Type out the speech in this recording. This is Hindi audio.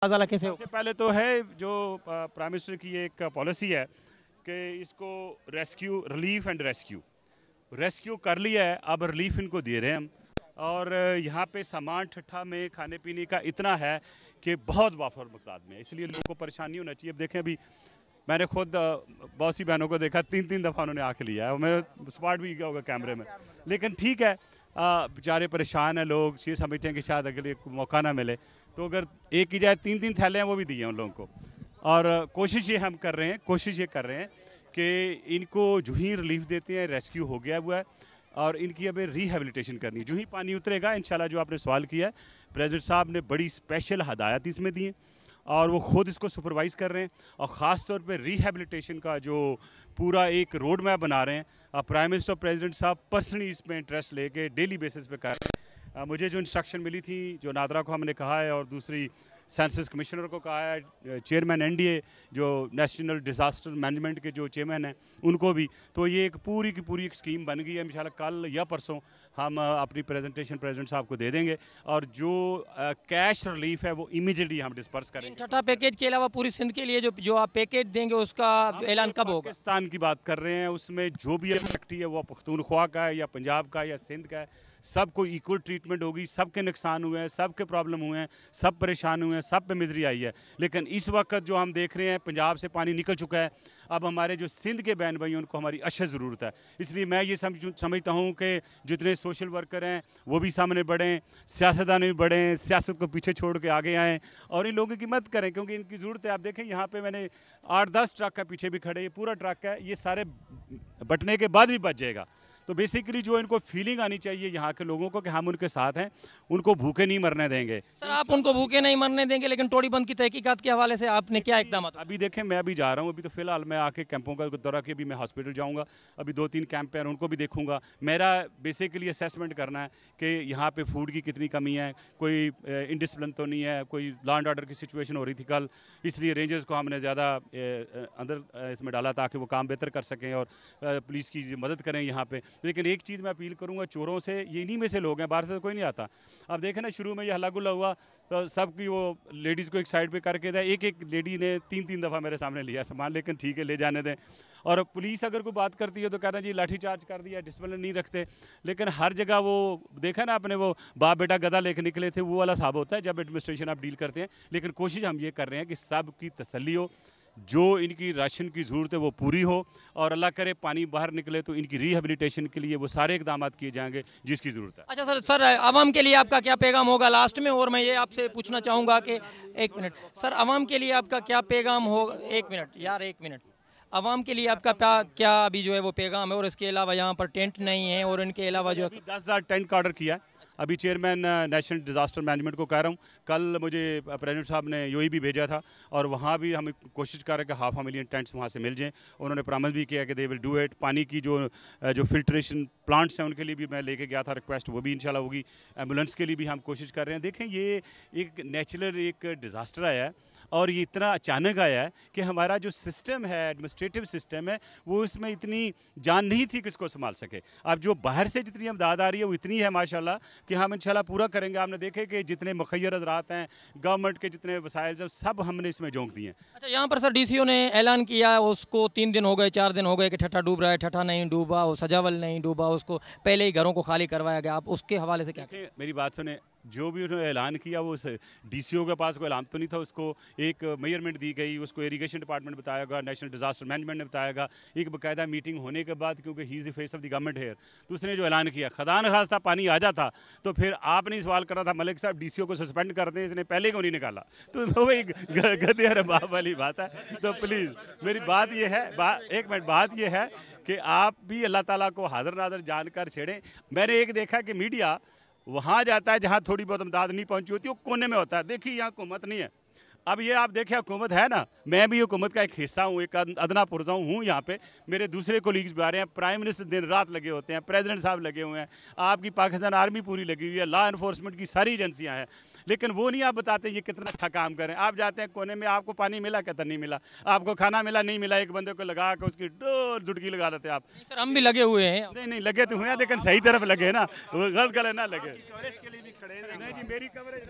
ज़ाला कैसे हो? सबसे पहले तो है जो प्राइम मिनिस्टर की एक पॉलिसी है कि इसको rescue relief and rescue rescue कर लिया है, अब रिलीफ इनको दे रहे हैं हम। और यहाँ पे सामान ठट्ठा में खाने पीने का इतना है कि बहुत वाफर मकदार में है, इसलिए लोगों को परेशानी होना चाहिए। अब देखें, अभी मैंने खुद बहुत सी बहनों को देखा, 3-3 दफ़ा उन्होंने आके लिया है और मेरा स्पॉट भी गया होगा कैमरे में। लेकिन ठीक है, बेचारे परेशान हैं लोग, ये समझते हैं कि शायद अगले मौका ना मिले, तो अगर एक की जाए 3-3 थैले हैं वो भी दिए हैं उन लोगों को। और कोशिश ये हम कर रहे हैं, कि इनको जो ही रिलीफ देते हैं, रेस्क्यू हो गया हुआ है और इनकी अब रिहेबिलिटेशन करनी है। जो ही पानी उतरेगा इंशाल्लाह, जो आपने सवाल किया है, प्रेसिडेंट साहब ने बड़ी स्पेशल हदायत इसमें दी है और वो खुद इसको सुपरवाइज़ कर रहे हैं और ख़ास तौर पे रिहेबिलिटेशन का जो पूरा एक रोड मैप बना रहे हैं। प्राइम मिनिस्टर और प्रेसिडेंट साहब पर्सनली इसमें इंटरेस्ट लेके डेली बेसिस पे कर रहे हैं। मुझे जो इंस्ट्रक्शन मिली थी, जो नादरा को हमने कहा है और दूसरी सेंसस कमिश्नर को कहा है, चेयरमैन एनडीए जो नेशनल डिज़ास्टर मैनेजमेंट के जो चेयरमैन हैं उनको भी, तो ये एक पूरी की पूरी एक स्कीम बन गई है। इंशाल्लाह कल या परसों हम अपनी प्रेजेंटेशन प्रेसिडेंट साहब को दे देंगे और जो कैश रिलीफ है वो इमीडिएटली हम डिस्पर्स करेंगे। छठा पैकेज के अलावा पूरी सिंध के लिए जो आप पैकेज देंगे उसका ऐलान कब होगा? पाकिस्तान की बात कर रहे हैं, उसमें जो भी इफेक्ट है वो पख्तूनख्वा का है या पंजाब का या सिंध का है, सबको इक्वल ट्रीटमेंट होगी। सबके नुकसान हुए हैं, सबके प्रॉब्लम हुए हैं, सब परेशान हुए हैं, सब पे मिजरी आई है। लेकिन इस वक्त जो हम देख रहे हैं, पंजाब से पानी निकल चुका है, अब हमारे जो सिंध के बहन भाई उनको हमारी अशद ज़रूरत है। इसलिए मैं ये समझता हूँ कि जितने सोशल वर्कर हैं वो भी सामने बढ़ें, सियासतदान भी बढ़ें, सियासत को पीछे छोड़ के आगे आएँ और इन लोगों की मदद करें, क्योंकि इनकी ज़रूरत है। आप देखें यहाँ पे मैंने 8-10 ट्रक है पीछे भी खड़े, ये पूरा ट्रक है, ये सारे बटने के बाद भी बच जाएगा। तो बेसिकली जो इनको फीलिंग आनी चाहिए यहाँ के लोगों को कि हम उनके साथ हैं, उनको भूखे नहीं मरने देंगे। सर, आप उनको भूखे नहीं मरने देंगे, लेकिन टोडीबंद की तहकीकात के हवाले से आपने क्या इकदाम? अभी देखें, मैं अभी जा रहा हूँ, अभी तो फिलहाल मैं आके कैंपों का दौरा किया, अभी मैं हॉस्पिटल जाऊँगा, अभी 2-3 कैंप हैं उनको भी देखूँगा। मेरा बेसिकली असेसमेंट करना है कि यहाँ पे फूड की कितनी कमी है, कोई इंडिसिप्लिन तो नहीं है, कोई लॉ एंड ऑर्डर की सिचुएशन हो रही थी कल, इसलिए रेंजर्स को हमने ज़्यादा अंदर इसमें डाला ताकि वो काम बेहतर कर सकें और पुलिस की मदद करें यहाँ पे। लेकिन एक चीज़ मैं अपील करूँगा, चोरों से, ये इन्हीं में से लोग हैं, बाहर से कोई नहीं आता। अब देखें ना, शुरू में ये हल्ला गुल्ला हुआ तो सबकी वो लेडीज़ को एक साइड पे करके था, एक लेडी ने 3-3 दफ़ा मेरे सामने लिया सामान, लेकिन ठीक है, ले जाने दें। और पुलिस अगर कोई बात करती है तो कहना जी लाठीचार्ज कर दिया, डिसिप्लिन नहीं रखते। लेकिन हर जगह वो देखा ना आपने, वो बाप बेटा गधा लेके निकले थे, वो वाला साहब होता है जब एडमिनिस्ट्रेशन आप डील करते हैं। लेकिन कोशिश हम ये कर रहे हैं कि सबकी तसल्ली हो, जो इनकी राशन की ज़रूरत है वो पूरी हो और अल्लाह करे पानी बाहर निकले तो इनकी रिहेबिलिटेशन के लिए वो सारे इकदाम किए जाएंगे जिसकी ज़रूरत है। अच्छा सर, आवाम के लिए आपका क्या पैगाम होगा लास्ट में? और मैं ये आपसे पूछना चाहूँगा कि 1 मिनट सर, आवाम के लिए आपका क्या पैगाम होगा? 1 मिनट यार, 1 मिनट। आवाम के लिए आपका क्या अभी जो है वो पैगाम है? और इसके अलावा यहाँ पर टेंट नहीं है और इनके अलावा जो 10,000 टेंट का ऑर्डर किया है। अभी चेयरमैन नेशनल डिज़ास्टर मैनेजमेंट को कह रहा हूँ, कल मुझे प्रेसिडेंट साहब ने यूएई भी भेजा था और वहाँ भी हम कोशिश कर रहे हैं कि 500,000 टेंट्स वहाँ से मिल जाएँ। उन्होंने प्रॉमिस भी किया कि दे विल डू इट। पानी की जो फिल्ट्रेशन प्लांट्स हैं उनके लिए भी मैं लेके गया था रिक्वेस्ट, वो भी इंशाल्लाह होगी। एम्बुलेंस के लिए भी हम कोशिश कर रहे हैं। देखें, ये एक नेचुरल एक डिज़ास्टर आया है और ये इतना अचानक आया है कि हमारा जो सिस्टम है, एडमिनिस्ट्रेटिव सिस्टम है, वो इसमें इतनी जान नहीं थी किसको संभाल सके। अब जो बाहर से जितनी इमदाद आ रही है वो इतनी है माशाल्लाह कि हम इंशाल्लाह पूरा करेंगे। आपने देखे कि जितने मुखय्यर हज़रात हैं, गवर्नमेंट के जितने वसाइल हैं, सब हमने इसमें झोंक दिए हैं। अच्छा, यहाँ पर सर डीसीओ ने ऐलान किया, उसको 3 दिन हो गए, 4 दिन हो गए कि ठट्ठा डूब रहा है। ठट्ठा नहीं डूबा, वो सजावल नहीं डूबा, उसको पहले ही घरों को खाली करवाया गया। आप उसके हवाले से क्या? मेरी बात सुने, जो भी उन्होंने ऐलान किया वो डीसीओ के पास कोई ऐलान तो नहीं था, उसको एक मेजरमेंट दी गई, उसको इरिगेशन डिपार्टमेंट बताएगा, नेशनल डिज़ास्टर मैनेजमेंट ने बताएगा, एक बाकायदा मीटिंग होने के बाद, क्योंकि he is the face of the government here. तो उसने जो ऐलान किया, खदान खास्ता पानी आ जाता तो फिर आपने सवाल करा था मलिक साहब डीसीओ को सस्पेंड कर दें, इसने पहले क्यों नहीं निकाला? तो वो एक गधे और बाप वाली बात है। तो प्लीज़ मेरी बात ये है, 1 मिनट, बात ये है कि आप भी अल्लाह ताला को हाज़िर नाज़िर जानकर छेड़ें। मैंने एक देखा कि मीडिया वहाँ जाता है जहाँ थोड़ी बहुत इमदाद नहीं पहुँची होती, वो कोने में होता है। देखिए, यहाँ हुकूमत नहीं है। अब ये आप देखें, हुकूमत है ना, मैं भी हुकूमत का एक हिस्सा हूँ, एक अदना पुरजा हूँ यहाँ पे। मेरे दूसरे कोलीग्स भी आ रहे हैं, प्राइम मिनिस्टर दिन रात लगे होते हैं, प्रेसिडेंट साहब लगे हुए हैं, आपकी पाकिस्तान आर्मी पूरी लगी हुई है, लॉ एनफोर्समेंट की सारी एजेंसियाँ हैं। लेकिन वो नहीं आप बताते ये कितना अच्छा काम करें। आप जाते हैं कोने में, आपको पानी मिला कहता नहीं मिला, आपको खाना मिला नहीं मिला, एक बंदे को लगा के उसकी डुडकी लगा लेते आप। सर, हम भी लगे हुए हैं। नहीं लगे तो हुए हैं, लेकिन सही तरफ लगे ना, वो गलत ना लगे। नहीं जी, मेरी कवरेज